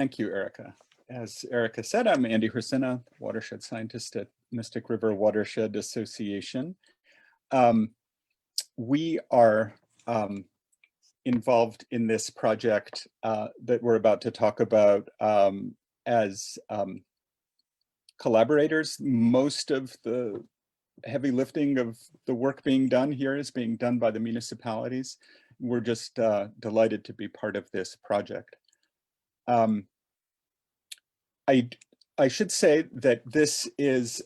Thank you, Erica. As Erica said, I'm Andy Hrsina, watershed scientist at Mystic River Watershed Association. We are involved in this project that we're about to talk about as collaborators. Most of the heavy lifting of the work being done here is being done by the municipalities. We're just delighted to be part of this project. I should say that this is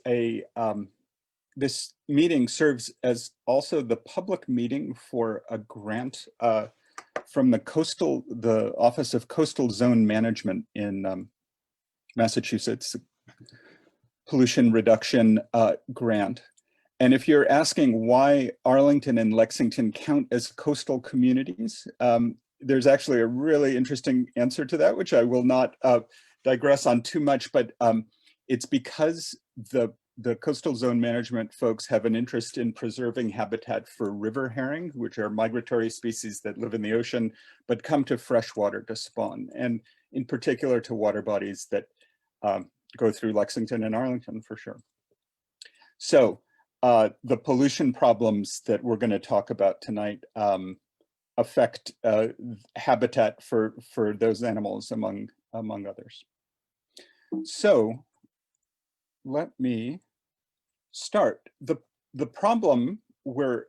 this meeting serves as also the public meeting for a grant from the Office of Coastal Zone Management in Massachusetts, pollution reduction grant. And if you're asking why Arlington and Lexington count as coastal communities, there's actually a really interesting answer to that, which I will not digress on too much, but it's because the coastal zone management folks have an interest in preserving habitat for river herring, which are migratory species that live in the ocean, but come to freshwater to spawn, and in particular to water bodies that go through Lexington and Arlington for sure. So the pollution problems that we're going to talk about tonight affect habitat for those animals among others. So let me start. The problem we're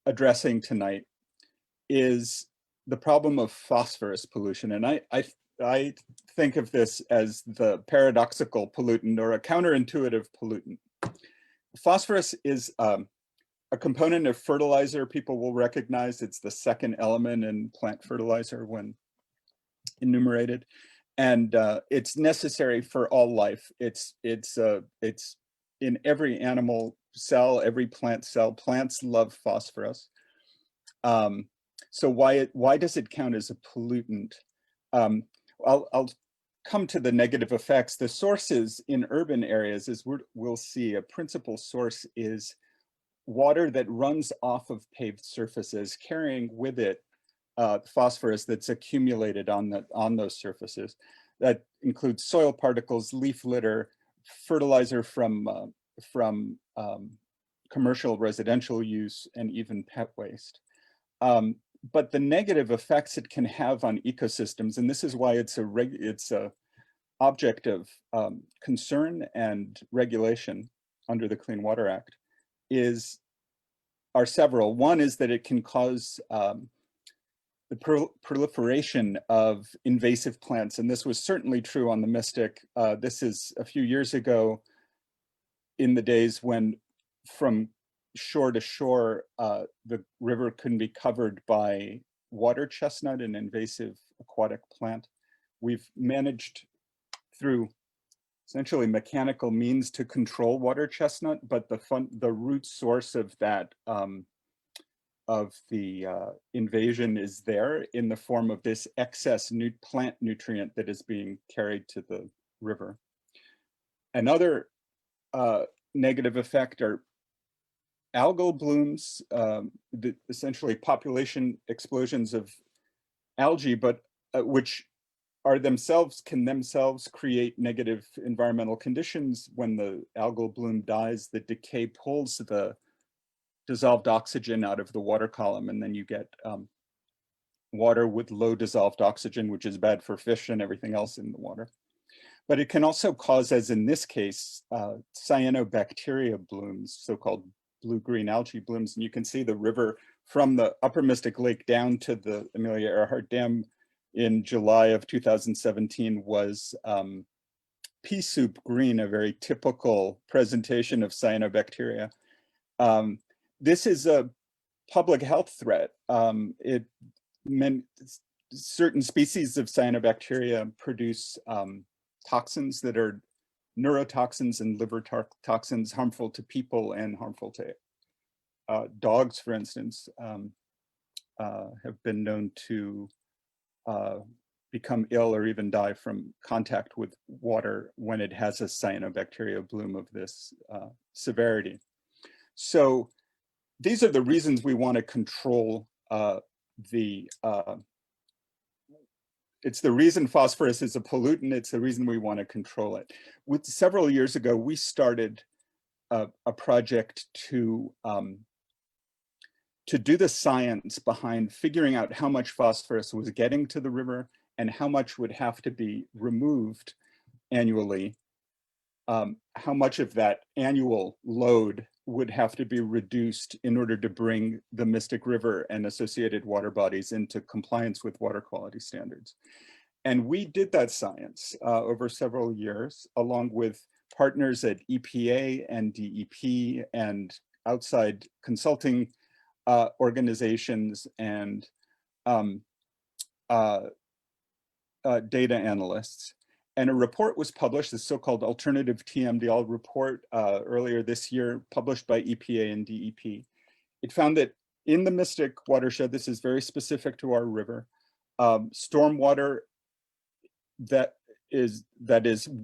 addressing tonight is the problem of phosphorus pollution. And I think of this as the paradoxical pollutant or a counterintuitive pollutant. Phosphorus is a component of fertilizer people will recognize. It's the second element in plant fertilizer when enumerated. And it's necessary for all life. It's in every animal cell, every plant cell. Plants love phosphorus. So why does it count as a pollutant? I'll come to the negative effects. The sources in urban areas, as we'll see, a principal source is water that runs off of paved surfaces, carrying with it phosphorus that's accumulated on those surfaces. That includes soil particles, leaf litter, fertilizer from commercial residential use, and even pet waste. But the negative effects it can have on ecosystems, and this is why it's a object of concern and regulation under the Clean Water Act, are several. One is that it can cause the proliferation of invasive plants, and this was certainly true on the Mystic. This is a few years ago, in the days when from shore to shore, the river couldn't be covered by water chestnut, an invasive aquatic plant. We've managed through essentially mechanical means to control water chestnut, but the root source of that invasion is there in the form of this excess plant nutrient that is being carried to the river. Another negative effect are algal blooms, essentially population explosions of algae, but which can themselves create negative environmental conditions. When the algal bloom dies, the decay pulls the dissolved oxygen out of the water column, and then you get water with low dissolved oxygen, which is bad for fish and everything else in the water. But it can also cause, as in this case, cyanobacteria blooms, so-called blue-green algae blooms. And you can see the river from the Upper Mystic Lake down to the Amelia Earhart Dam in July of 2017 was pea soup green, a very typical presentation of cyanobacteria. This is a public health threat. It meant certain species of cyanobacteria produce toxins that are neurotoxins and liver toxins, harmful to people and harmful to dogs, for instance, have been known to become ill or even die from contact with water when it has a cyanobacteria bloom of this severity. So these are the reasons we want to control the it's the reason phosphorus is a pollutant. It's the reason we want to control it. Several years ago, we started a project to do the science behind figuring out how much phosphorus was getting to the river and how much would have to be removed annually, how much of that annual load would have to be reduced in order to bring the Mystic River and associated water bodies into compliance with water quality standards. And we did that science over several years, along with partners at EPA and DEP and outside consulting organizations and data analysts. And a report was published, the so-called alternative TMDL report earlier this year, published by EPA and DEP. It found that in the Mystic watershed, this is very specific to our river, stormwater that is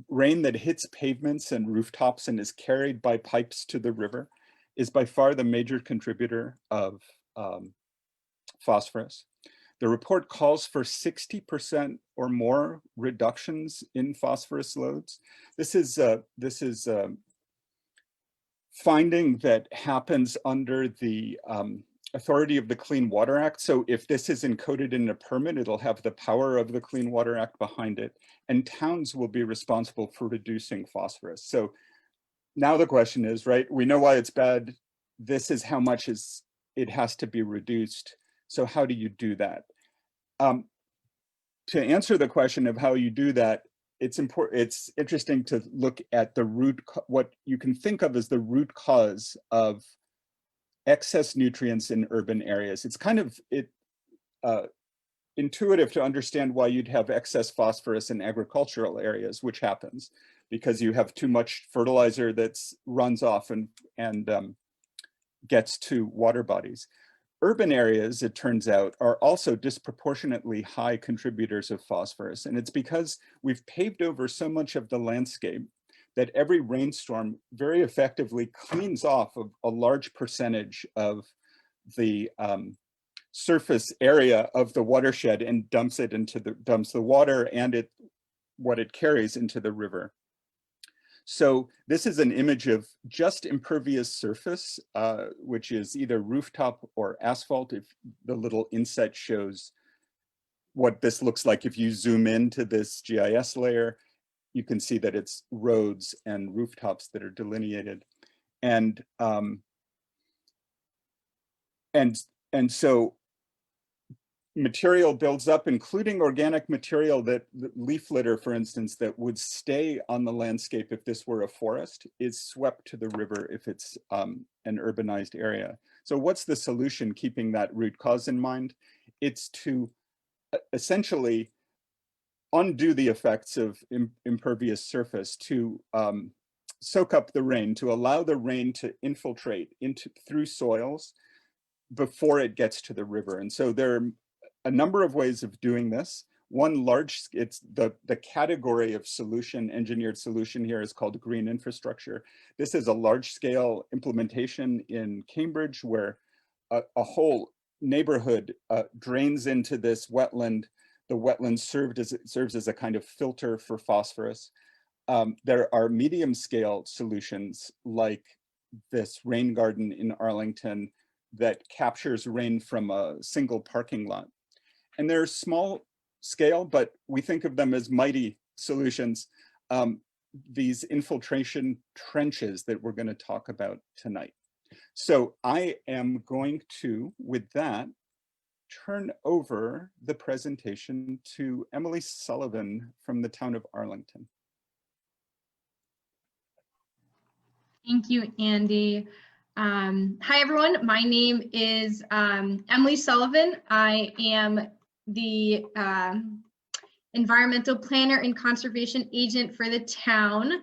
rain that hits pavements and rooftops and is carried by pipes to the river is by far the major contributor of phosphorus. The report calls for 60% or more reductions in phosphorus loads. This is finding that happens under the authority of the Clean Water Act. So if this is encoded in a permit, it'll have the power of the Clean Water Act behind it, and towns will be responsible for reducing phosphorus. So now the question is, right, we know why it's bad. This is how much it has to be reduced. So how do you do that? To answer the question of how you do that, it's interesting to look at the what you can think of as the root cause of excess nutrients in urban areas. It's kind of intuitive to understand why you'd have excess phosphorus in agricultural areas, which happens because you have too much fertilizer that runs off and gets to water bodies. Urban areas, it turns out, are also disproportionately high contributors of phosphorus. And it's because we've paved over so much of the landscape that every rainstorm very effectively cleans off of a large percentage of the surface area of the watershed and dumps the water and what it carries into the river. So this is an image of just impervious surface, which is either rooftop or asphalt. If the little inset shows what this looks like, if you zoom into this GIS layer, you can see that it's roads and rooftops that are delineated. And so material builds up, including organic material leaf litter, for instance, that would stay on the landscape if this were a forest, is swept to the river if it's an urbanized area. So what's the solution, keeping that root cause in mind? It's to essentially undo the effects of impervious surface, to soak up the rain, to allow the rain to infiltrate through soils before it gets to the river. And so there are a number of ways of doing this. One it's the category of engineered solution here is called green infrastructure. This is a large scale implementation in Cambridge where a whole neighborhood drains into this wetland. The wetland serves as a kind of filter for phosphorus. There are medium scale solutions like this rain garden in Arlington that captures rain from a single parking lot. And they're small scale, but we think of them as mighty solutions. These infiltration trenches that we're going to talk about tonight. So I am going to, with that, turn over the presentation to Emily Sullivan from the town of Arlington. Thank you, Andy. Hi, everyone. My name is Emily Sullivan. I am the environmental planner and conservation agent for the town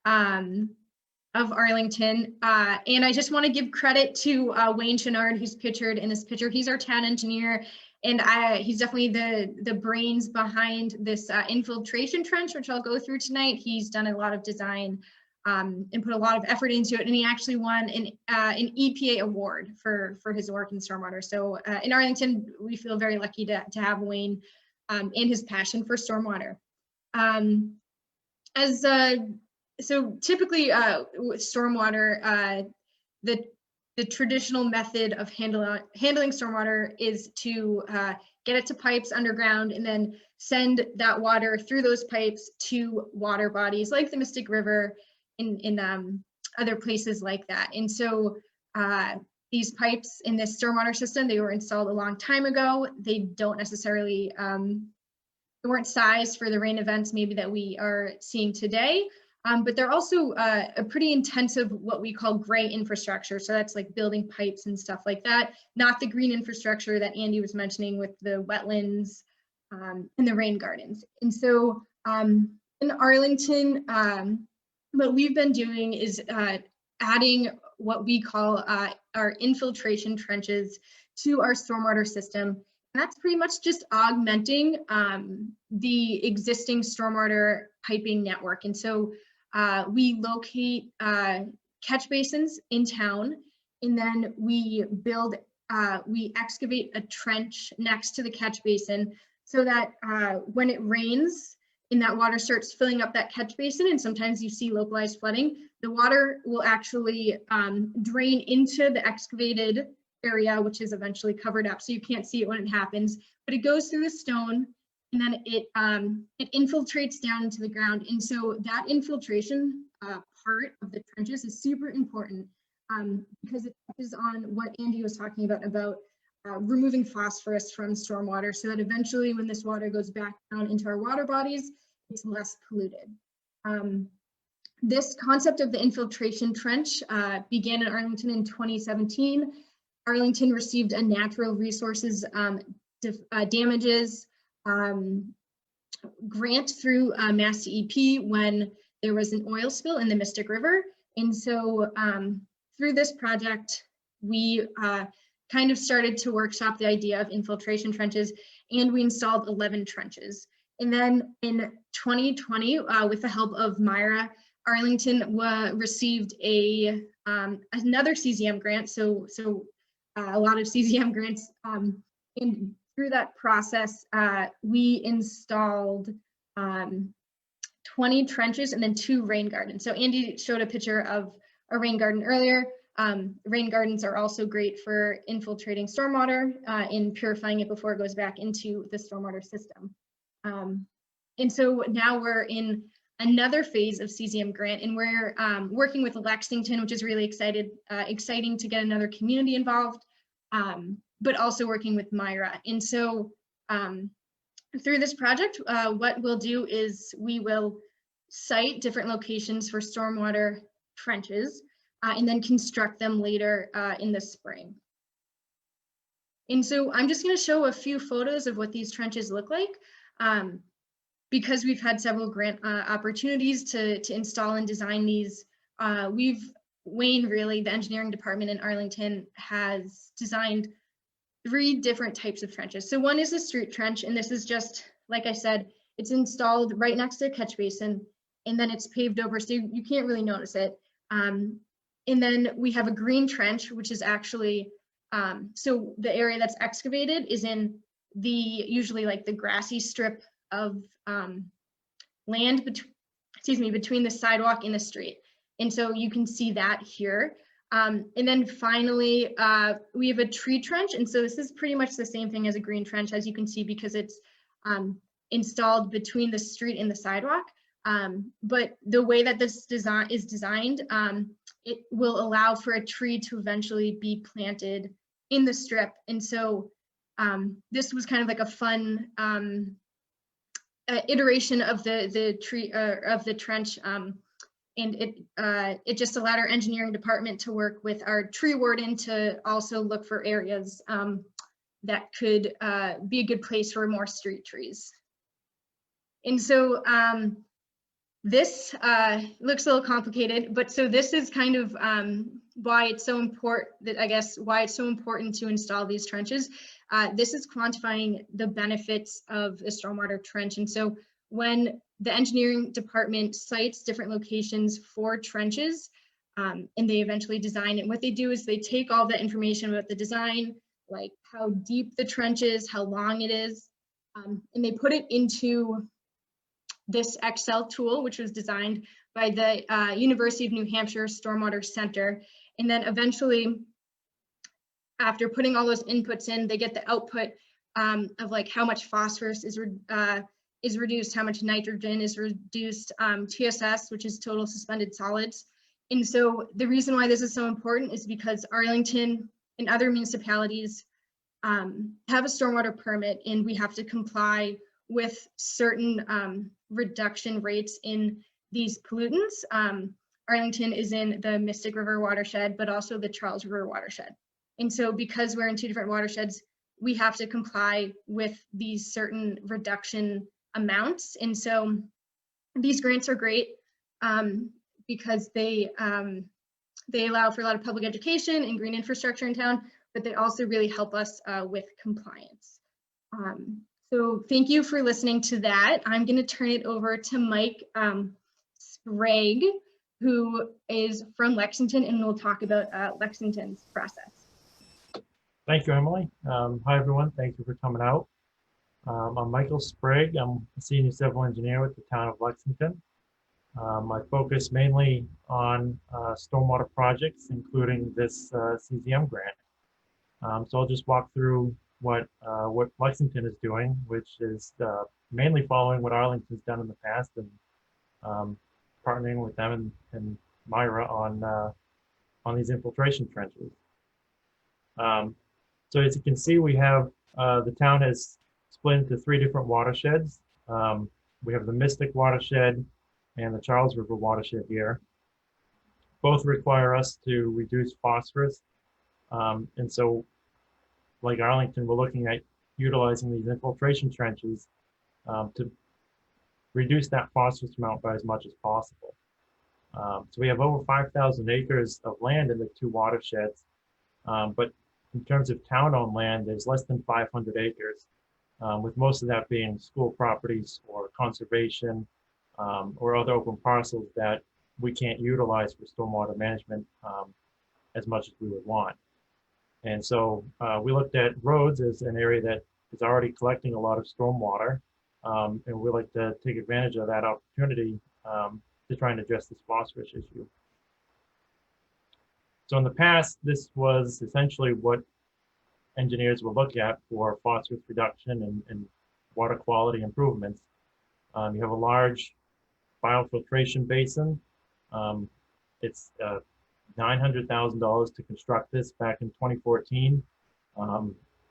of Arlington. And I just want to give credit to Wayne Chenard, who's pictured in this picture. He's our town engineer, and he's definitely the brains behind this infiltration trench, which I'll go through tonight. He's done a lot of design and put a lot of effort into it, and he actually won an EPA award for his work in stormwater. So in Arlington, we feel very lucky to have Wayne and his passion for stormwater. So typically with stormwater, the traditional method of handling stormwater is to get it to pipes underground and then send that water through those pipes to water bodies like the Mystic River in other places like that. And so these pipes in this stormwater system, they were installed a long time ago. They don't necessarily, they weren't sized for the rain events maybe that we are seeing today. But they're also a pretty intensive, what we call gray infrastructure. So that's like building pipes and stuff like that, not the green infrastructure that Andy was mentioning with the wetlands and the rain gardens. And so in Arlington, what we've been doing is adding what we call our infiltration trenches to our stormwater system. And that's pretty much just augmenting the existing stormwater piping network. And so we locate catch basins in town, and then we excavate a trench next to the catch basin so that when it rains and that water starts filling up that catch basin, and sometimes you see localized flooding, the water will actually drain into the excavated area, which is eventually covered up. So you can't see it when it happens, but it goes through the stone, and then it infiltrates down into the ground. And so that infiltration part of the trenches is super important because it touches on what Andy was talking about removing phosphorus from stormwater, so that eventually when this water goes back down into our water bodies, it's less polluted. This concept of the infiltration trench began in Arlington in 2017. Arlington received a natural resources damages grant through Mass DEP when there was an oil spill in the Mystic River. And so through this project, we kind of started to workshop the idea of infiltration trenches, and we installed 11 trenches. And then in 2020, with the help of Myra, Arlington received another CZM grant. So a lot of CZM grants. And through that process, we installed 20 trenches and then 2 rain gardens. So Andy showed a picture of a rain garden earlier. Rain gardens are also great for infiltrating stormwater and purifying it before it goes back into the stormwater system. And so now we're in another phase of CZM grant, and we're working with Lexington, which is really exciting to get another community involved, but also working with Myra. And so through this project, what we'll do is we will site different locations for stormwater trenches and then construct them later in the spring. And so I'm just going to show a few photos of what these trenches look like. Because we've had several grant opportunities to install and design these, Wayne, really, the engineering department in Arlington, has designed 3 different types of trenches. So one is a street trench, and this is just, like I said, it's installed right next to a catch basin, and then it's paved over, so you can't really notice it. And then we have a green trench, which is actually, so the area that's excavated is in usually like the grassy strip of land between the sidewalk and the street. And so you can see that here. And then finally, we have a tree trench. And so this is pretty much the same thing as a green trench, as you can see, because it's installed between the street and the sidewalk. But the way that this design is designed, it will allow for a tree to eventually be planted in the strip. And so this was kind of like a fun iteration of the tree of the trench, and it just allowed our engineering department to work with our tree warden to also look for areas that could be a good place for more street trees. And so this looks a little complicated, but so this is kind of why it's so important, I guess, why it's so important to install these trenches. This is quantifying the benefits of a stormwater trench. And so when the engineering department sites different locations for trenches and they eventually design it, what they do is they take all the information about the design, like how deep the trench is, how long it is, And they put it into this Excel tool, which was designed by the University of New Hampshire Stormwater Center. And then eventually, after putting all those inputs in, they get the output of like how much phosphorus is reduced, how much nitrogen is reduced, TSS, which is total suspended solids. And so the reason why this is so important is because Arlington and other municipalities have a stormwater permit, and we have to comply with certain reduction rates in these pollutants. Arlington is in the Mystic River watershed, but also the Charles River watershed. And so because we're in two different watersheds, we have to comply with these certain reduction amounts. And so these grants are great because they allow for a lot of public education and green infrastructure in town, but they also really help us with compliance. So thank you for listening to that. I'm going to turn it over to Mike Sprague, who is from Lexington, and we'll talk about Lexington's process. Thank you, Emily. Hi, everyone. Thank you for coming out. I'm Michael Sprague. I'm a senior civil engineer with the town of Lexington. I focus mainly on stormwater projects, including this CZM grant. So I'll just walk through what Lexington is doing, which is mainly following what Arlington's done in the past, and partnering with them and Myra on these infiltration trenches. So as you can see, we have the town has split into 3 different watersheds. We have the Mystic watershed and the Charles River watershed here. Both require us to reduce phosphorus. And so, like Arlington, we're looking at utilizing these infiltration trenches to reduce that phosphorus amount by as much as possible. So we have over 5,000 acres of land in the 2 watersheds, but in terms of town-owned land, there's less than 500 acres, with most of that being school properties or conservation or other open parcels that we can't utilize for stormwater management as much as we would want. And so we looked at roads as an area that is already collecting a lot of stormwater, and we like to take advantage of that opportunity to try and address this phosphorus issue. So in the past, this was essentially what engineers will look at for phosphorus reduction and water quality improvements. You have a large biofiltration basin. It's $900,000 to construct this back in 2014,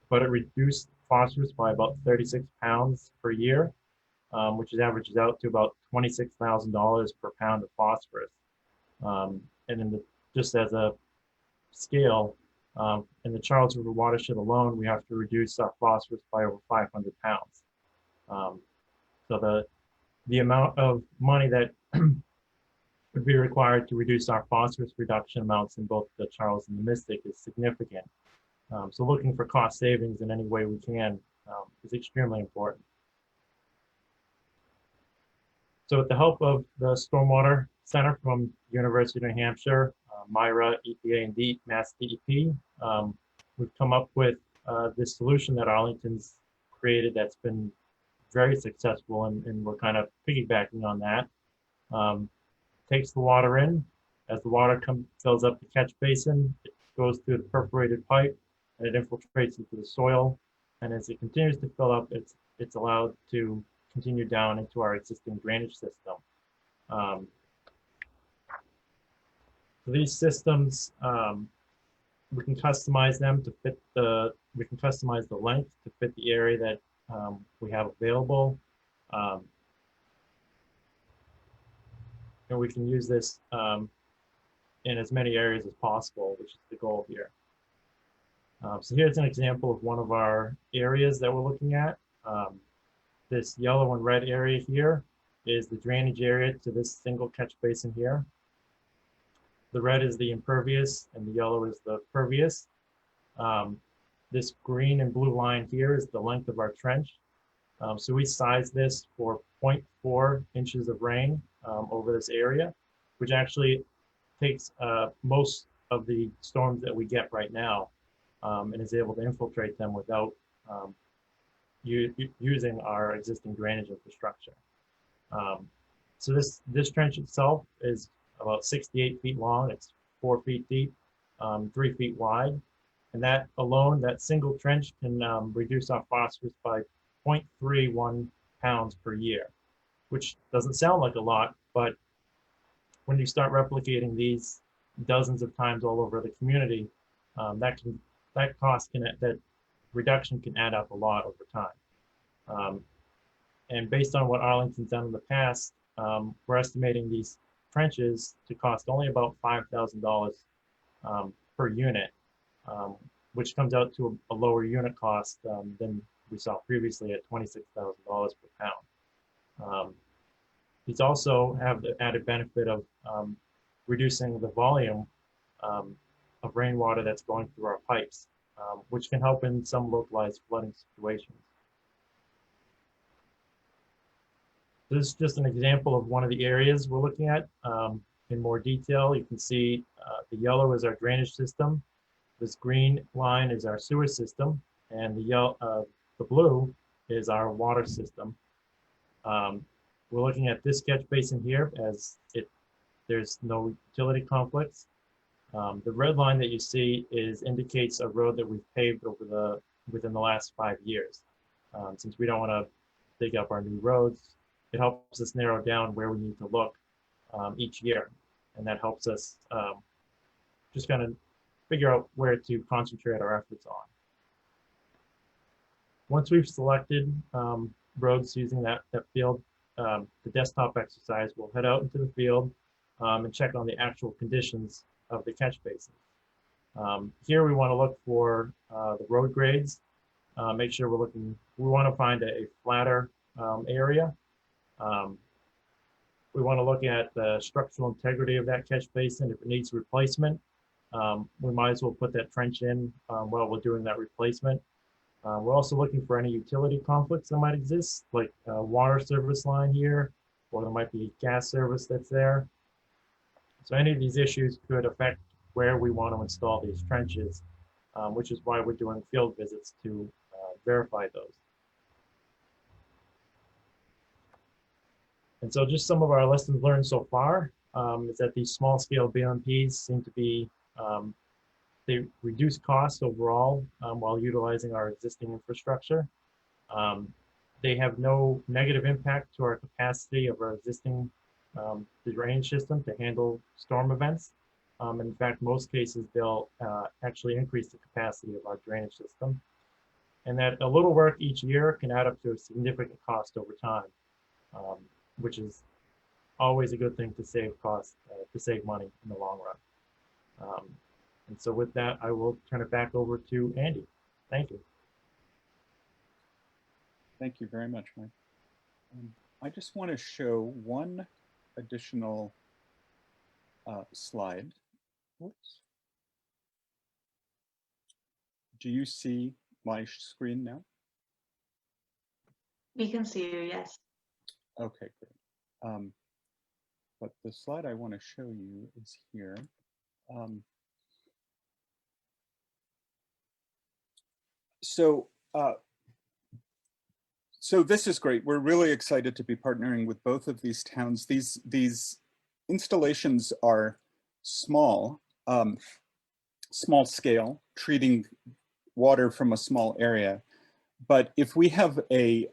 but it reduced phosphorus by about 36 pounds per year, which averages out to about $26,000 per pound of phosphorus. And in just as a scale, in the Charles River watershed alone, we have to reduce our phosphorus by over 500 pounds. So the amount of money that would be required to reduce our phosphorus reduction amounts in both the Charles and the Mystic is significant. So looking for cost savings in any way we can is extremely important. So with the help of the Stormwater Center from University of New Hampshire, Myra, EPA, and Mass DEP, we've come up with this solution that Arlington's created that's been very successful, and we're kind of piggybacking on that. Takes the water in. As the water fills up the catch basin, it goes through the perforated pipe, and it infiltrates into the soil. And as it continues to fill up, it's allowed to continue down into our existing drainage system. So these systems, we can customize them to fit we can customize the length to fit the area that we have available. And we can use this in as many areas as possible, which is the goal here. So here's an example of one of our areas that we're looking at. This yellow and red area here is the drainage area to this single catch basin here. The red is the impervious and the yellow is the pervious. This green and blue line here is the length of our trench. So we size this for 0.4 inches of rain over this area, which actually takes most of the storms that we get right now and is able to infiltrate them without using our existing drainage infrastructure. So this trench itself is about 68 feet long. It's 4 feet deep, 3 feet wide. And that alone, that single trench can reduce our phosphorus by 0.31 pounds per year, which doesn't sound like a lot, but when you start replicating these dozens of times all over the community, that reduction can add up a lot over time. And based on what Arlington's done in the past, we're estimating these trenches to cost only about $5,000 per unit, which comes out to a lower unit cost than we saw previously at $26,000 per pound. These also have the added benefit of reducing the volume of rainwater that's going through our pipes, which can help in some localized flooding situations. This is just an example of one of the areas we're looking at in more detail. You can see the yellow is our drainage system. This green line is our sewer system, and the blue is our water system. We're looking at this catch basin here as there's no utility conflicts. The red line that you see indicates a road that we've paved within the last 5 years. Since we don't want to dig up our new roads, it helps us narrow down where we need to look each year. And that helps us just kind of figure out where to concentrate our efforts on. Once we've selected roads using that field, the desktop exercise, we'll head out into the field and check on the actual conditions of the catch basin. Here we want to look for the road grades, make sure we want to find a flatter area. We want to look at the structural integrity of that catch basin. If it needs replacement, we might as well put that trench in while we're doing that replacement. We're also looking for any utility conflicts that might exist, like a water service line here, or there might be gas service that's there. So any of these issues could affect where we want to install these trenches, which is why we're doing field visits to verify those. And so just some of our lessons learned so far is that these small scale BMPs seem to be, they reduce costs overall while utilizing our existing infrastructure. They have no negative impact to our capacity of our existing drainage system to handle storm events. In fact, most cases, they'll actually increase the capacity of our drainage system. And that a little work each year can add up to a significant cost over time, which is always a good thing to save costs, to save money in the long run. And so with that, I will turn it back over to Andy. Thank you. Thank you very much, Mike. I just want to show one additional slide. Whoops. Do you see my screen now? We can see you, yes. Okay, great. But the slide I want to show you is here. So this is great. We're really excited to be partnering with both of these towns. These installations are small, small scale, treating water from a small area. But if we have a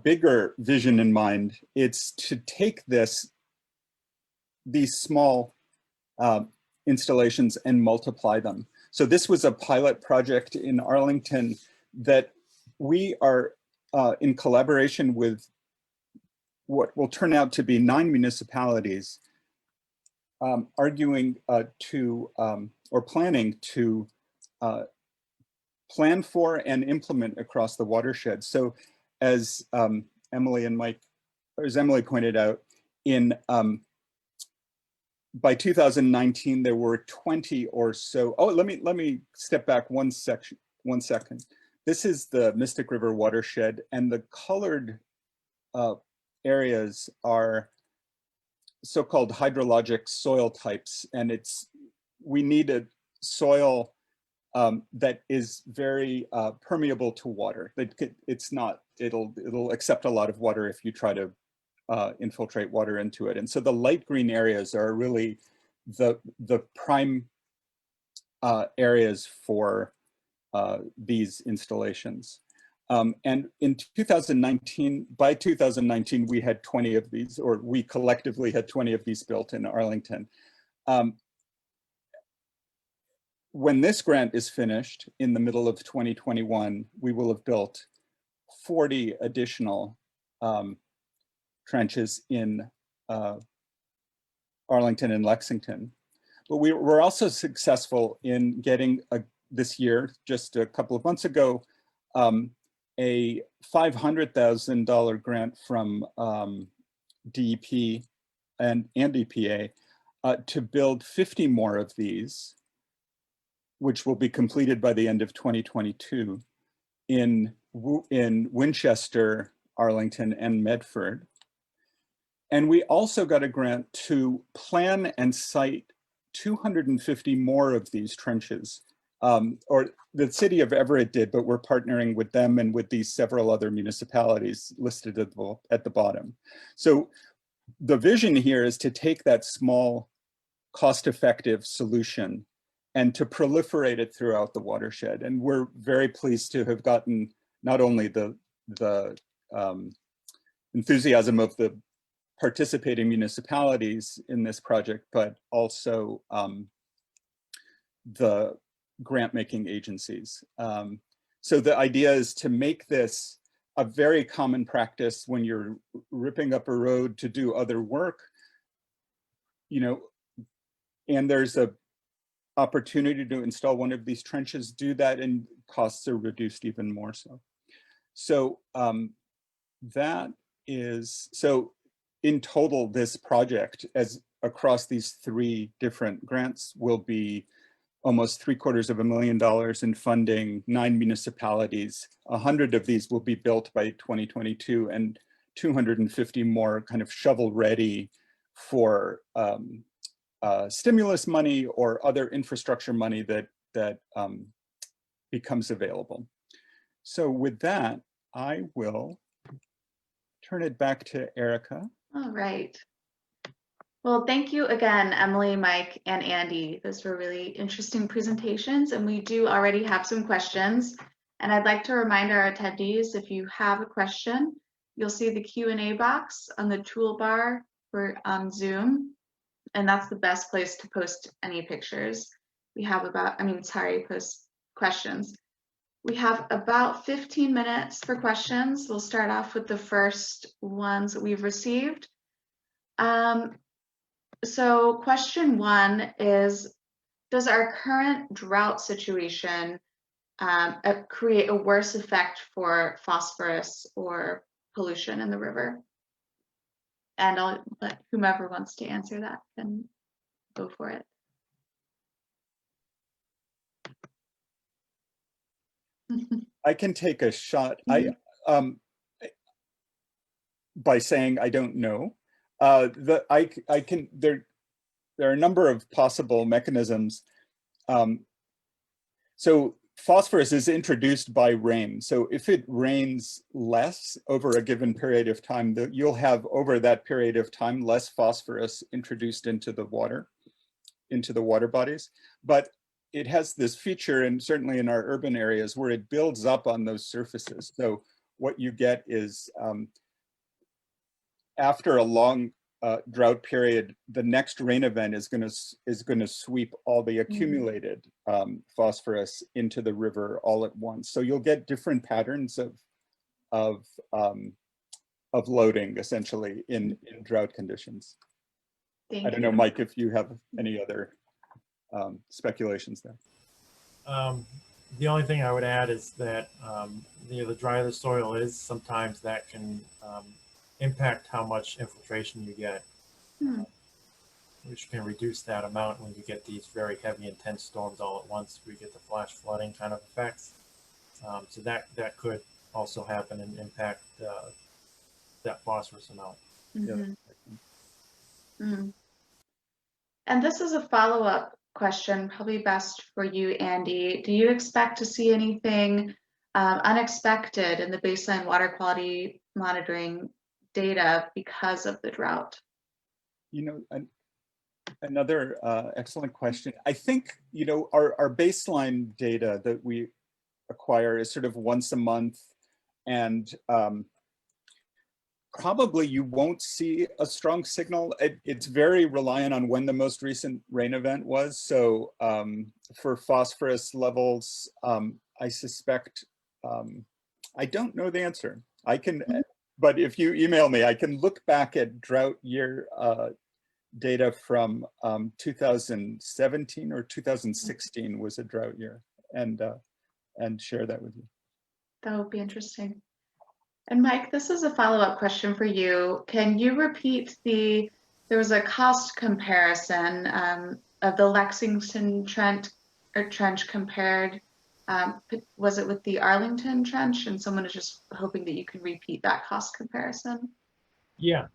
bigger vision in mind, it's to take these small installations and multiply them. So this was a pilot project in Arlington that we are in collaboration with what will turn out to be 9 municipalities arguing or planning to plan for and implement across the watershed. So as Emily pointed out, by 2019 there were 20 or so. Oh, let me step back one second. This is the Mystic River watershed, and the colored areas are so-called hydrologic soil types, and we need a soil that is very permeable to water. It'll accept a lot of water if you try to infiltrate water into it. And so the light green areas are really the prime areas for these installations. And in 2019, by 2019, we had 20 of these, or we collectively had 20 of these built in Arlington. When this grant is finished in the middle of 2021, we will have built 40 additional trenches in Arlington and Lexington. But we were also successful in getting this year, just a couple of months ago, a $500,000 grant from DEP and EPA to build 50 more of these, which will be completed by the end of 2022 in Winchester, Arlington, and Medford. And we also got a grant to plan and site 250 more of these trenches, or the city of Everett did, but we're partnering with them and with these several other municipalities listed at the bottom. So the vision here is to take that small, cost-effective solution and to proliferate it throughout the watershed. And we're very pleased to have gotten not only the enthusiasm of the participating municipalities in this project, but also the grant-making agencies. So the idea is to make this a very common practice when you're ripping up a road to do other work, and there's a opportunity to install one of these trenches, do that, and costs are reduced even more so. So so in total, this project, as across these 3 different grants, will be almost $750,000 in funding, 9 municipalities. 100 of these will be built by 2022, and 250 more kind of shovel ready for stimulus money or other infrastructure money that becomes available. So with that, I will turn it back to Erica. All right. Well, thank you again, Emily, Mike, and Andy. Those were really interesting presentations, and we do already have some questions. And I'd like to remind our attendees, if you have a question, you'll see the Q&A box on the toolbar for Zoom, and that's the best place to post any pictures. We have post questions. We have about 15 minutes for questions. We'll start off with the first ones that we've received. So question 1 is, does our current drought situation create a worse effect for phosphorus or pollution in the river? And I'll let whomever wants to answer that then go for it. I can take a shot. By saying I don't know. There are a number of possible mechanisms. So phosphorus is introduced by rain. So if it rains less over a given period of time, you'll have over that period of time less phosphorus introduced into the water bodies. But it has this feature, and certainly in our urban areas, where it builds up on those surfaces. So what you get is after a long drought period, the next rain event is going to sweep all the accumulated phosphorus into the river all at once. So you'll get different patterns of loading essentially in drought conditions. I don't know, Mike, if you have any other speculations there. The only thing I would add is that the drier the soil is, sometimes that can impact how much infiltration you get, which can reduce that amount when you get these very heavy, intense storms all at once. We get the flash flooding kind of effects. So that could also happen and impact that phosphorus amount. And this is a follow-up question, probably best for you, Andy. Do you expect to see anything unexpected in the baseline water quality monitoring data because of the drought? You know, another excellent question. I think, you know, our baseline data that we acquire is sort of once a month, and probably you won't see a strong signal. It's very reliant on when the most recent rain event was. So for phosphorus levels, I suspect, I don't know the answer. I can, but if you email me, I can look back at drought year data from 2017 or 2016 was a drought year, and share that with you. That would be interesting. And Mike, this is a follow-up question for you. Can you repeat there was a cost comparison of the Lexington trench compared, was it with the Arlington trench? And someone is just hoping that you can repeat that cost comparison. Yeah,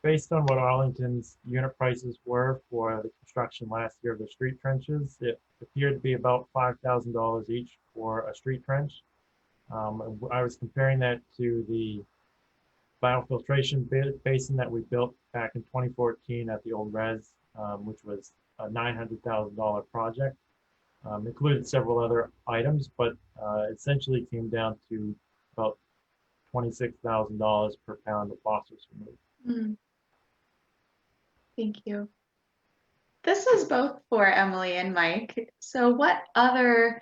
based on what Arlington's unit prices were for the construction last year of the street trenches, it appeared to be about $5,000 each for a street trench. I was comparing that to the biofiltration basin that we built back in 2014 at the old res, which was a $900,000 project. Included several other items, but essentially came down to about $26,000 per pound of phosphorus removed. Thank you. This is both for Emily and Mike. So what other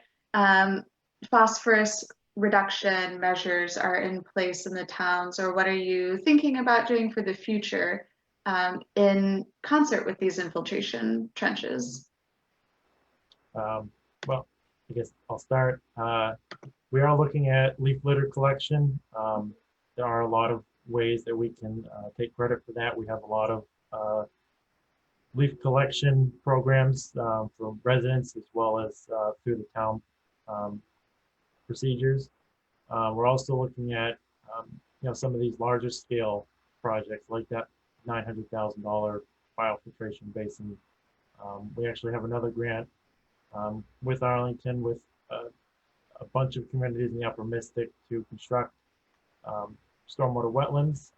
phosphorus reduction measures are in place in the towns, or what are you thinking about doing for the future in concert with these infiltration trenches? Well, I guess I'll start. We are looking at leaf litter collection. There are a lot of ways that we can take credit for that. We have a lot of leaf collection programs from residents as well as through the town procedures. We're also looking at some of these larger scale projects like that $900,000 biofiltration basin. We actually have another grant with Arlington with a bunch of communities in the Upper Mystic to construct stormwater wetlands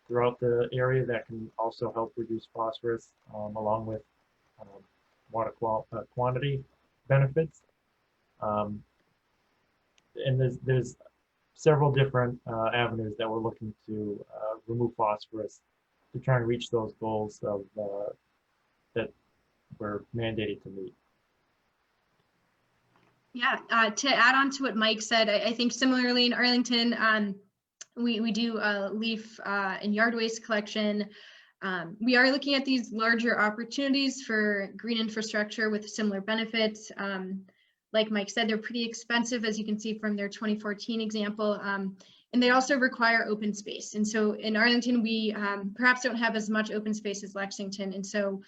throughout the area that can also help reduce phosphorus along with water quantity benefits. And there's several different avenues that we're looking to remove phosphorus to try and reach those goals of that we're mandated to meet. Yeah, to add on to what Mike said, I think similarly in Arlington, we do leaf and yard waste collection. We are looking at these larger opportunities for green infrastructure with similar benefits. Like Mike said, they're pretty expensive, as you can see from their 2014 example, and they also require open space. And so in Arlington, we perhaps don't have as much open space as Lexington. And so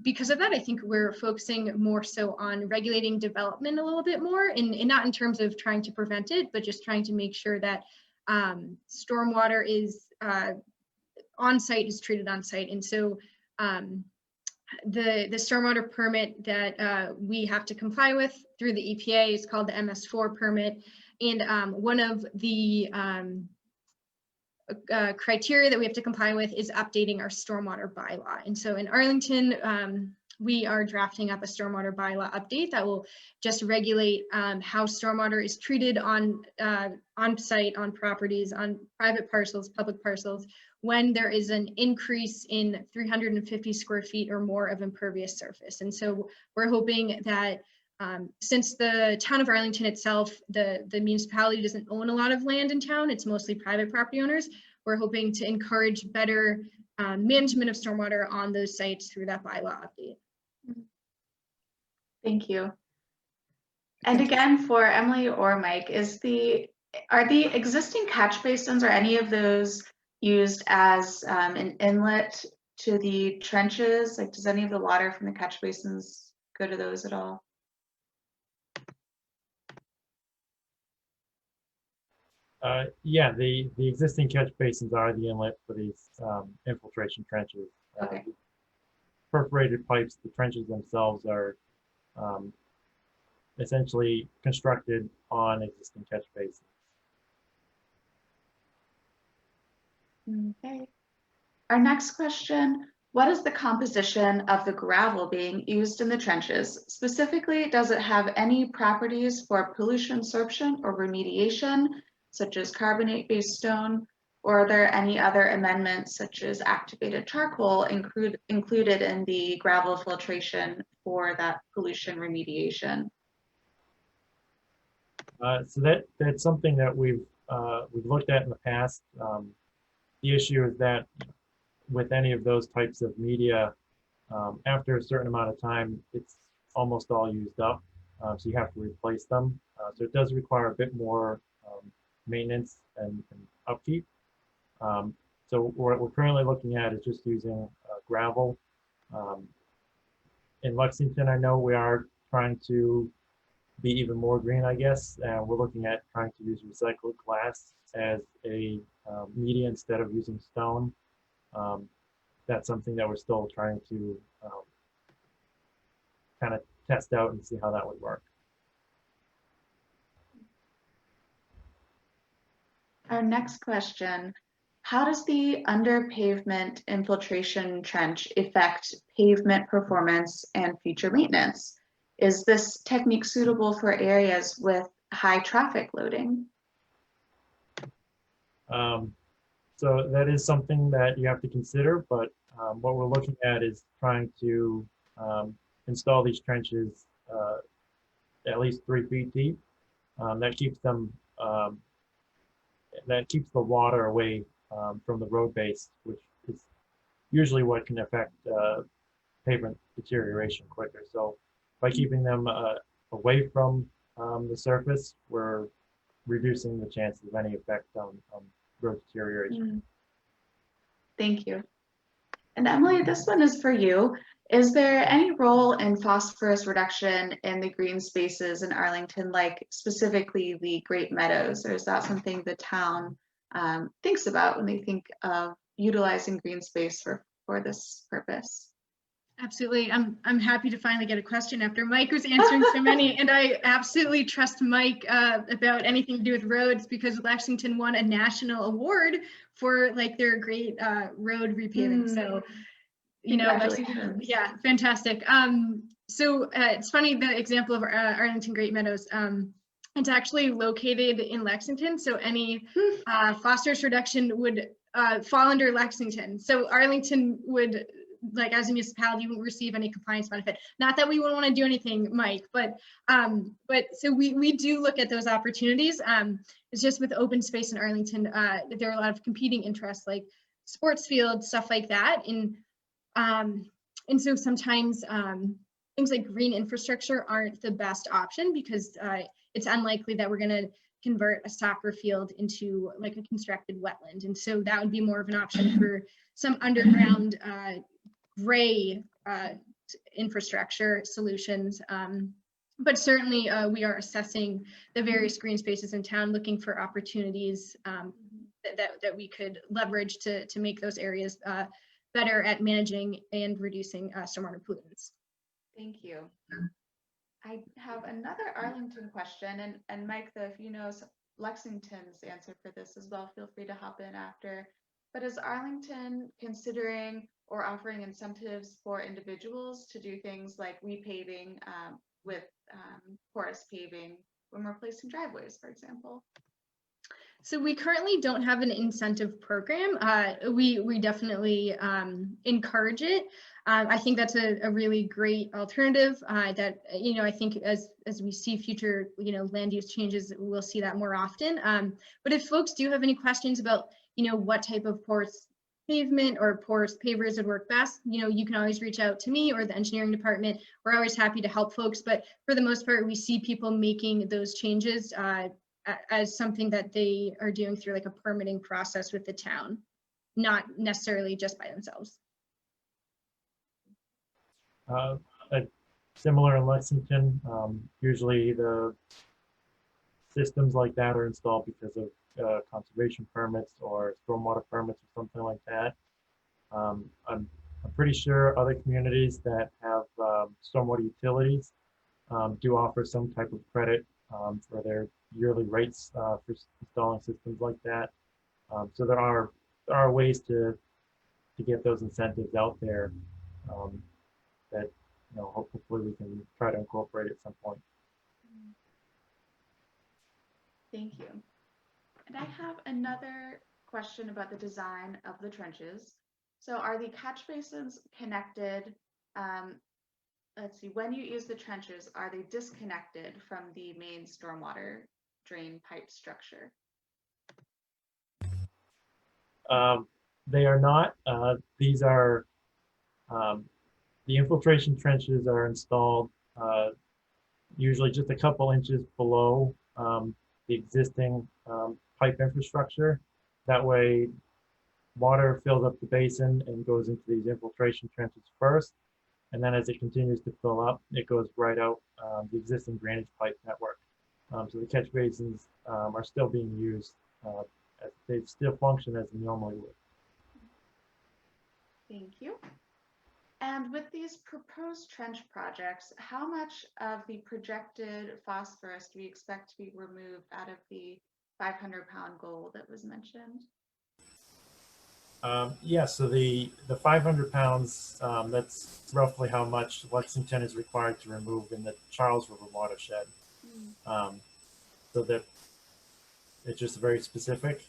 because of that, I think we're focusing more so on regulating development a little bit more, and not in terms of trying to prevent it, but just trying to make sure that stormwater is on site, is treated on site. And so the stormwater permit that we have to comply with through the EPA is called the MS4 permit. And one of the criteria that we have to comply with is updating our stormwater bylaw. And so in Arlington, we are drafting up a stormwater bylaw update that will just regulate how stormwater is treated on site, on properties, on private parcels, public parcels, when there is an increase in 350 square feet or more of impervious surface. And so we're hoping that since the town of Arlington itself, the municipality doesn't own a lot of land in town, it's mostly private property owners, we're hoping to encourage better management of stormwater on those sites through that bylaw update. Thank you. And again, for Emily or Mike, are the existing catch basins, or any of those used as an inlet to the trenches? Like, does any of the water from the catch basins go to those at all? Yeah, the existing catch basins are the inlet for these infiltration trenches. Okay. perforated pipes. The trenches themselves are essentially constructed on existing catch basins. Okay. Our next question, what is the composition of the gravel being used in the trenches? Specifically, does it have any properties for pollution absorption or remediation, such as carbonate-based stone? Or are there any other amendments, such as activated charcoal, included in the gravel filtration for that pollution remediation? So that's something that we've looked at in the past. The issue is that with any of those types of media, after a certain amount of time, it's almost all used up. So you have to replace them. So it does require a bit more maintenance and upkeep. So what we're currently looking at is just using gravel. In Lexington, I know we are trying to be even more green, I guess. And we're looking at trying to use recycled glass as a media instead of using stone. That's something that we're still trying to kind of test out and see how that would work. Our next question, how does the under pavement infiltration trench affect pavement performance and future maintenance? Is this technique suitable for areas with high traffic loading? So that is something that you have to consider, but what we're looking at is trying to install these trenches at least 3 feet deep. That keeps them, that keeps the water away from the road base, which is usually what can affect pavement deterioration quicker. So by keeping them away from the surface, we're reducing the chances of any effect on road deterioration. Thank you. And Emily, this one is for you. Is there any role in phosphorus reduction in the green spaces in Arlington, like specifically the Great Meadows, or is that something the town thinks about when they think of utilizing green space for this purpose? Absolutely. I'm happy to finally get a question after Mike was answering so many, and I absolutely trust Mike about anything to do with roads, because Lexington won a national award for like their great road repaving. So, you know, Lexington, yeah, fantastic. So it's funny, the example of Arlington Great Meadows. It's actually located in Lexington, so any phosphorus reduction would fall under Lexington. So Arlington would, like as a municipality, won't receive any compliance benefit. Not that we wouldn't want to do anything, Mike, but so we do look at those opportunities. It's just with open space in Arlington, there are a lot of competing interests, like sports fields, stuff like that, and so sometimes things like green infrastructure aren't the best option, because it's unlikely that we're going to convert a soccer field into like a constructed wetland, and so that would be more of an option for some underground gray infrastructure solutions. But certainly we are assessing the various green spaces in town, looking for opportunities that we could leverage to make those areas better at managing and reducing stormwater pollutants. Thank you. I have another Arlington question, and Mike, if you know Lexington's answer for this as well, feel free to hop in after. But is Arlington considering or offering incentives for individuals to do things like repaving with porous paving when replacing driveways, for example? So we currently don't have an incentive program. We definitely encourage it. I think that's a really great alternative that, you know, I think as we see future, you know, land use changes, we'll see that more often. But if folks do have any questions about, you know, what type of porous pavement or porous pavers would work best, you know, you can always reach out to me or the engineering department. We're always happy to help folks, but for the most part, we see people making those changes as something that they are doing through like a permitting process with the town, not necessarily just by themselves. Similar in Lexington, usually the systems like that are installed because of conservation permits or stormwater permits or something like that. I'm pretty sure other communities that have stormwater utilities do offer some type of credit for their yearly rates for installing systems like that. So there are ways to get those incentives out there that hopefully we can try to incorporate at some point. Thank you. And I have another question about the design of the trenches. So are the catch basins connected? Let's see, when you use the trenches, are they disconnected from the main stormwater drain pipe structure? They are not. These are the infiltration trenches are installed usually just a couple inches below the existing pipe infrastructure. That way, water fills up the basin and goes into these infiltration trenches first. And then as it continues to fill up, it goes right out the existing drainage pipe network. So the catch basins are still being used. They still function as they normally would. Thank you. And with these proposed trench projects, how much of the projected phosphorus do we expect to be removed out of the 500-pound goal that was mentioned? Yeah, so the 500 pounds, that's roughly how much Lexington is required to remove in the Charles River watershed. So that it's just very specific.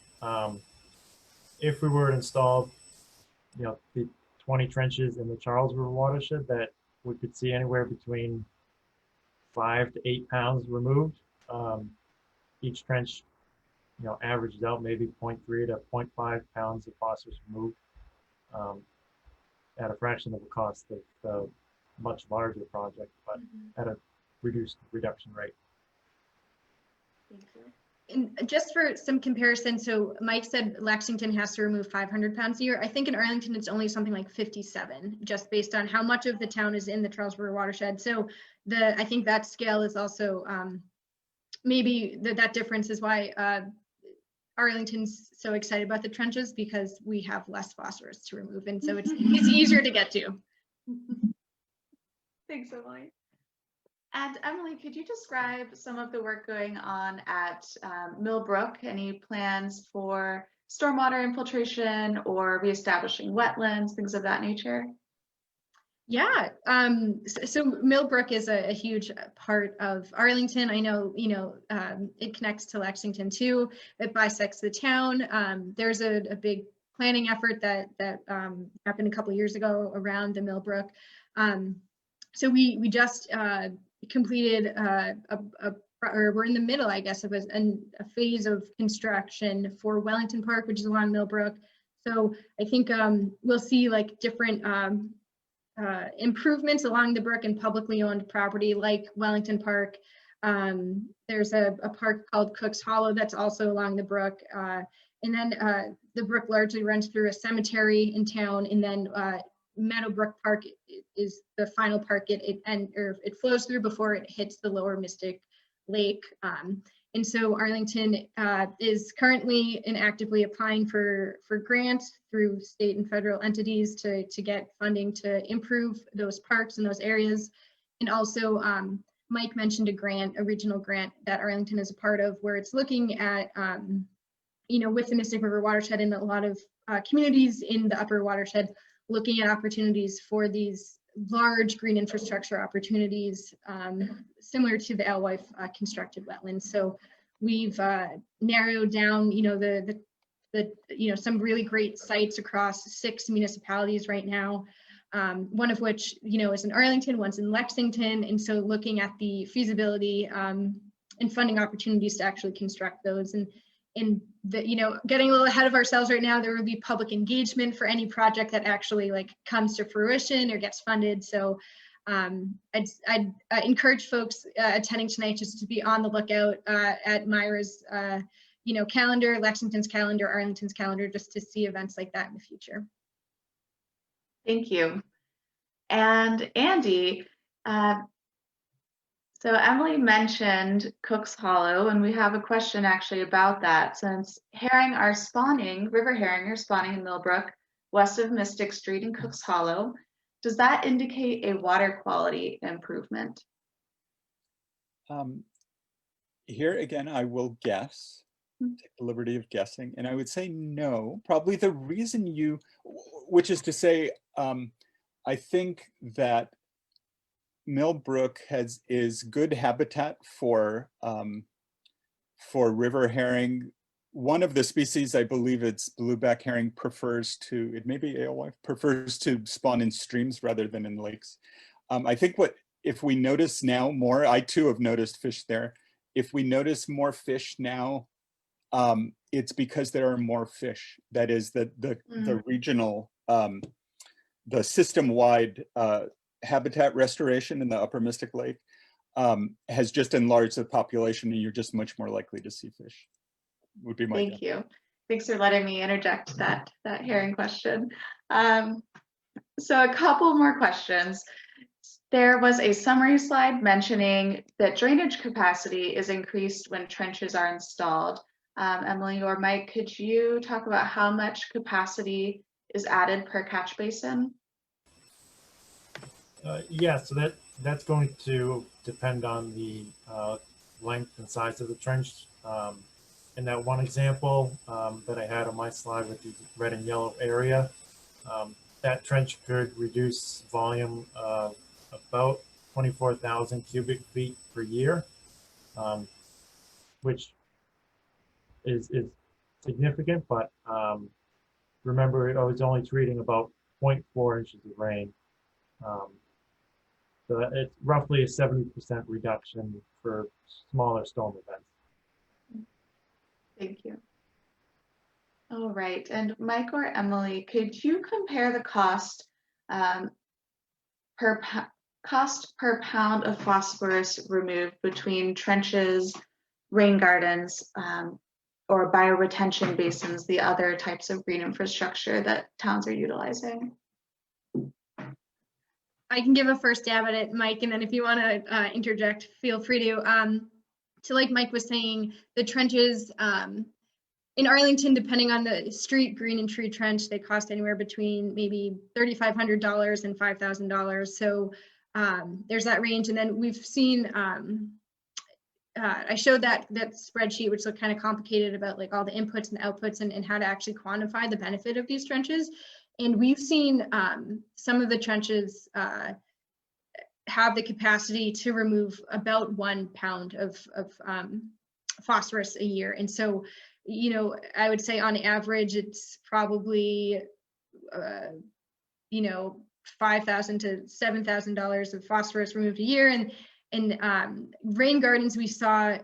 If we were to install, the 20 trenches in the Charles River watershed, that we could see anywhere between 5 to 8 pounds removed. Each trench, averages out maybe 0.3 to 0.5 pounds of phosphorus removed at a fraction of the cost of the much larger project, but at a reduction rate. Thank you. And just for some comparison, so Mike said Lexington has to remove 500 pounds a year. I think in Arlington, it's only something like 57, just based on how much of the town is in the Charles River watershed. So I think that scale is also, maybe that difference is why Arlington's so excited about the trenches, because we have less phosphorus to remove. And so it's easier to get to. Thanks, Emily. And Emily, could you describe some of the work going on at Millbrook? Any plans for stormwater infiltration or reestablishing wetlands, things of that nature? Yeah, so Millbrook is a huge part of Arlington. I know, it connects to Lexington too. It bisects the town. There's a big planning effort that happened a couple of years ago around the Millbrook. So we just completed or we're in the middle, I guess, of a phase of construction for Wellington Park, which is along Millbrook. So I think we'll see like different improvements along the brook and publicly owned property like Wellington Park. There's a park called Cook's Hollow that's also along the brook. And then the brook largely runs through a cemetery in town, and then Meadowbrook Park is the final park it flows through before it hits the lower Mystic Lake. And so Arlington is currently and actively applying for grants through state and federal entities to get funding to improve those parks and those areas. And also Mike mentioned a regional grant that Arlington is a part of, where it's looking at, with the Mystic River watershed and a lot of communities in the upper watershed, looking at opportunities for these large green infrastructure opportunities similar to the Alewife constructed wetlands. So we've narrowed down, some really great sites across 6 municipalities right now. One of which, is in Arlington, one's in Lexington. And so looking at the feasibility and funding opportunities to actually construct those. And getting a little ahead of ourselves right now, there will be public engagement for any project that actually comes to fruition or gets funded. So I'd encourage folks attending tonight just to be on the lookout at Myra's calendar, Lexington's calendar, Arlington's calendar, just to see events like that in the future. Thank you. And Andy, so Emily mentioned Cook's Hollow, and we have a question actually about that. Since river herring are spawning in Millbrook, west of Mystic Street in Cooks Hollow. Does that indicate a water quality improvement? Here again, I will guess, take the liberty of guessing, and I would say no. Probably the reason you, which is to say, I think that Millbrook is good habitat for river herring. One of the species, I believe it's blueback herring, prefers to, it may be alewife, prefers to spawn in streams rather than in lakes. I think if we notice now more, I too have noticed fish there. If we notice more fish now, it's because there are more fish. That is the regional, the system-wide habitat restoration in the upper Mystic Lake has just enlarged the population, and you're just much more likely to see fish. Would be my guess. Thank you. Thanks for letting me interject that herring question. So a couple more questions. There was a summary slide mentioning that drainage capacity is increased when trenches are installed. Emily or Mike, could you talk about how much capacity is added per catch basin? Yeah, so that's going to depend on the length and size of the trench. In that one example that I had on my slide with the red and yellow area, that trench could reduce volume of about 24,000 cubic feet per year, which is significant, but remember, I was only treating about 0.4 inches of rain. So it's roughly a 70% reduction for smaller storm events. Thank you. All right, and Mike or Emily, could you compare the cost per pound of phosphorus removed between trenches, rain gardens, or bioretention basins, the other types of green infrastructure that towns are utilizing? I can give a first stab at it, Mike, and then if you want to interject, feel free to. So like Mike was saying, the trenches in Arlington, depending on the street, green and tree trench, they cost anywhere between maybe $3,500 and $5,000. So there's that range. And then we've seen, I showed that spreadsheet, which looked kind of complicated about like all the inputs and outputs and how to actually quantify the benefit of these trenches. And we've seen some of the trenches have the capacity to remove about 1 pound of phosphorus a year. And so, you know, I would say on average, it's probably, you know, $5,000 to $7,000 of phosphorus removed a year. And rain gardens, we saw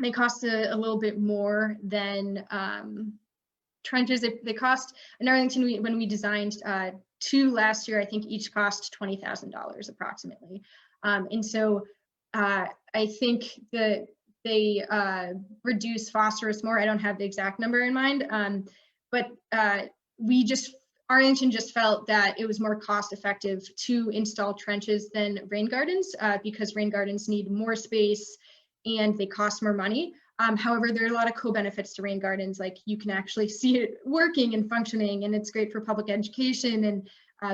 they cost a little bit more than trenches. They cost in Arlington, when we designed 2 last year, I think each cost $20,000 approximately. And so I think that they reduce phosphorus more. I don't have the exact number in mind, but Arlington just felt that it was more cost effective to install trenches than rain gardens because rain gardens need more space and they cost more money. However, there are a lot of co-benefits to rain gardens, like you can actually see it working and functioning, and it's great for public education and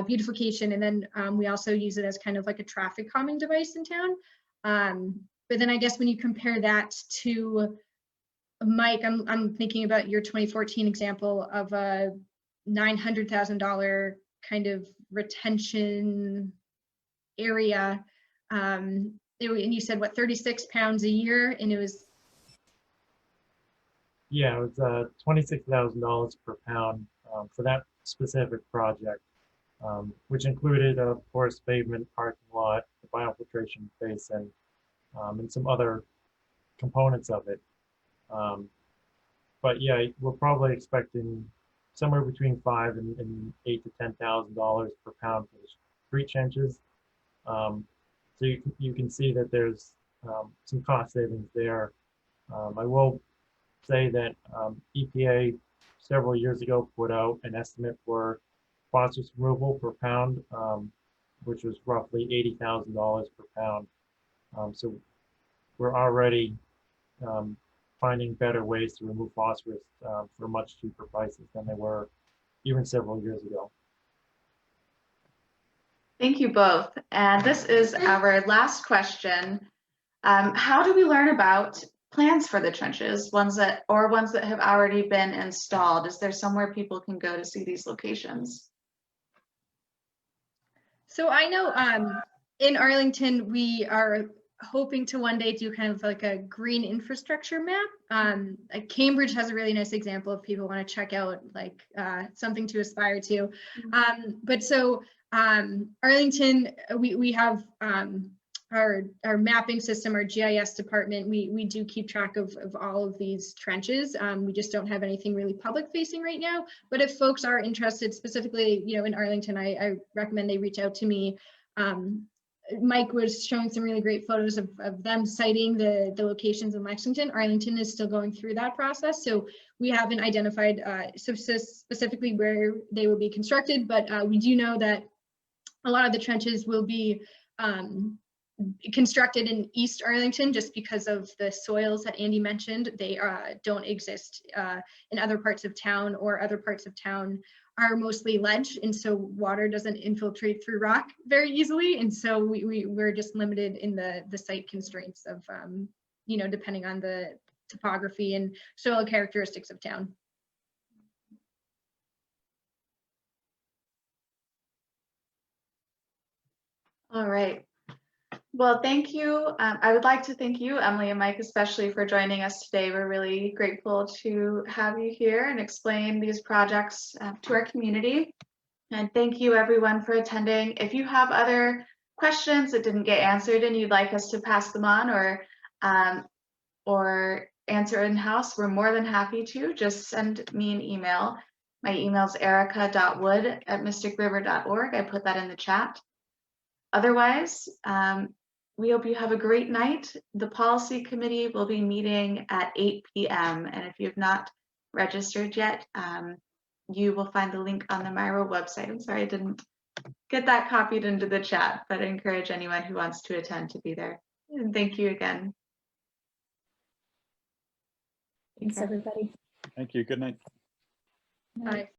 beautification. And then we also use it as kind of like a traffic calming device in town. But then I guess when you compare that to Mike, I'm thinking about your 2014 example of a $900,000 kind of retention area. And you said what, 36 pounds a year, and it was. Yeah, it was $26,000 per pound for that specific project, which included, of course, pavement, parking lot, the biofiltration basin, and some other components of it. But yeah, we're probably expecting somewhere between $5,000 and $8,000 to $10,000 per pound for the street trenches. So you can see that there's some cost savings there. I will say that EPA several years ago put out an estimate for phosphorus removal per pound, which was roughly $80,000 per pound. So we're already finding better ways to remove phosphorus for much cheaper prices than they were even several years ago. Thank you both. And this is our last question. How do we learn about plans for the trenches, ones that have already been installed? Is there somewhere people can go to see these locations? So I know in Arlington, we are hoping to one day do kind of like a green infrastructure map. Like Cambridge has a really nice example if people want to check out like something to aspire to. But so Arlington, we have our mapping system, our GIS department. We do keep track of all of these trenches. We just don't have anything really public facing right now. But if folks are interested specifically, in Arlington, I recommend they reach out to me. Mike was showing some really great photos of them citing the locations in Lexington. Arlington is still going through that process. So we haven't identified specifically where they will be constructed, but we do know that a lot of the trenches will be constructed in East Arlington just because of the soils that Andy mentioned. They don't exist in other parts of town, or other parts of town are mostly ledge, and so water doesn't infiltrate through rock very easily, and so we're just limited in the site constraints of depending on the topography and soil characteristics of town. All right. Well, thank you. I would like to thank you, Emily and Mike, especially for joining us today. We're really grateful to have you here and explain these projects to our community. And thank you everyone for attending. If you have other questions that didn't get answered and you'd like us to pass them on or answer in-house, we're more than happy to. Just send me an email. My email is erica.wood@mysticriver.org. I put that in the chat. Otherwise, we hope you have a great night. The policy committee will be meeting at 8 p.m. And if you have not registered yet, you will find the link on the Myro website. I'm sorry I didn't get that copied into the chat, but I encourage anyone who wants to attend to be there. And thank you again. Thanks, everybody. Thank you. Good night. Bye.